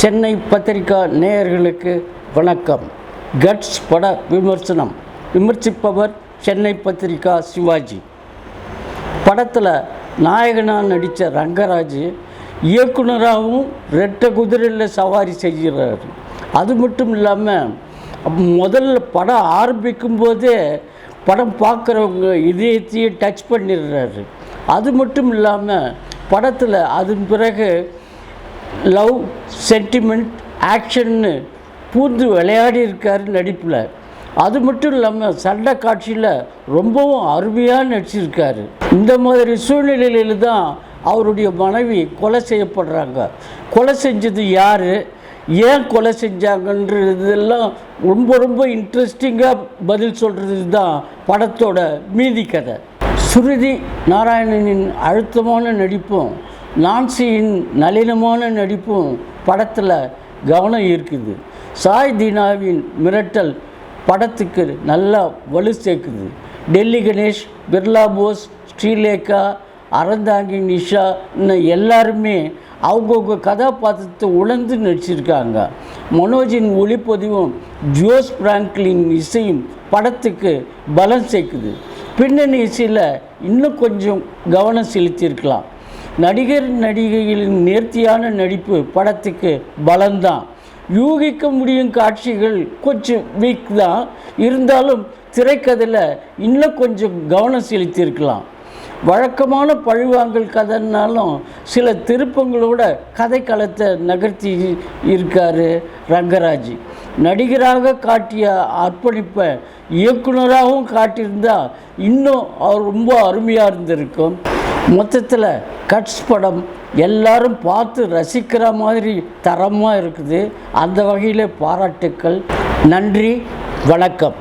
சென்னை பத்திரிகா நேயர்களுக்கு வணக்கம். கட்ஸ் பட விமர்சனம். விமர்சிப்பவர் சென்னை பத்திரிகா சிவாஜி. படத்தில் நாயகனாக நடித்த ரங்கராஜ் இயக்குனராகவும் ரெட்டை குதிரையில் சவாரி செய்கிறார். அது மட்டும் இல்லாமல் முதல்ல படம் ஆரம்பிக்கும் போதே படம் பார்க்குறவங்க இதயத்தையே டச் பண்ணிடுறாரு. அது மட்டும் இல்லாமல் படத்தில் அதன் பிறகு லவ், சென்டிமெண்ட், ஆக்ஷன்னு பூந்து விளையாடி இருக்கார் நடிப்பில். அது மட்டும் இல்லாமல் சண்டை காட்சியில் ரொம்பவும் அருமையாக நடிச்சிருக்காரு. இந்த மாதிரி சூழ்நிலையில் தான் அவருடைய மனைவி கொலை செய்யப்படுறாங்க. கொலை செஞ்சது யார், ஏன் கொலை செஞ்சாங்கன்றதெல்லாம் ரொம்ப இன்ட்ரெஸ்டிங்காக பதில் சொல்கிறது தான் படத்தோட மீதி கதை. சுருதி நாராயணனின் அழுத்தமான நடிப்பும் நான்சியின் நளினமான நடிப்பும் படத்தில் கவனம் இருக்குது. சாய் தீனாவின் மிரட்டல் படத்துக்கு நல்லா வலு சேர்க்குது. டெல்லி கணேஷ், பிர்லா போஸ், ஸ்ரீலேகா, அறந்தாங்கி நிஷா எல்லாருமே அவங்கவுங்க கதாபாத்திரத்தை உணர்ந்து நடிச்சிருக்காங்க. மனோஜின் ஒளிப்பதிவும் ஜோஸ் பிராங்க்லின் இசையும் படத்துக்கு பலம் சேர்க்குது. பின்னணி இசையில் இன்னும் கொஞ்சம் கவனம் செலுத்தியிருக்கலாம். நடிகர் நடிகைகளின் நேர்த்தியான நடிப்பு படத்துக்கு பலம்தான். யூகிக்க முடியும் காட்சிகள் கொஞ்சம் வீக் தான். இருந்தாலும் திரைக்கதையில் இன்னும் கொஞ்சம் கவனம் செலுத்தியிருக்கலாம். வழக்கமான பழிவாங்கல் கதைன்னாலும் சில திருப்பங்களோட கதைக்களத்தை நகர்த்தி இருக்கார் ரங்கராஜ். நடிகராக காட்டிய அர்ப்பணிப்பை இயக்குனராகவும் காட்டியிருந்தால் இன்னும் அவர் ரொம்ப அருமையாக இருந்திருக்கும். மொத்தத்தில் கட்ஸ் படம் எல்லாரும் பார்த்து ரசிக்கிற மாதிரி தரமாக இருக்குது. அந்த வகையில் பாராட்டுக்கள். நன்றி, வணக்கம்.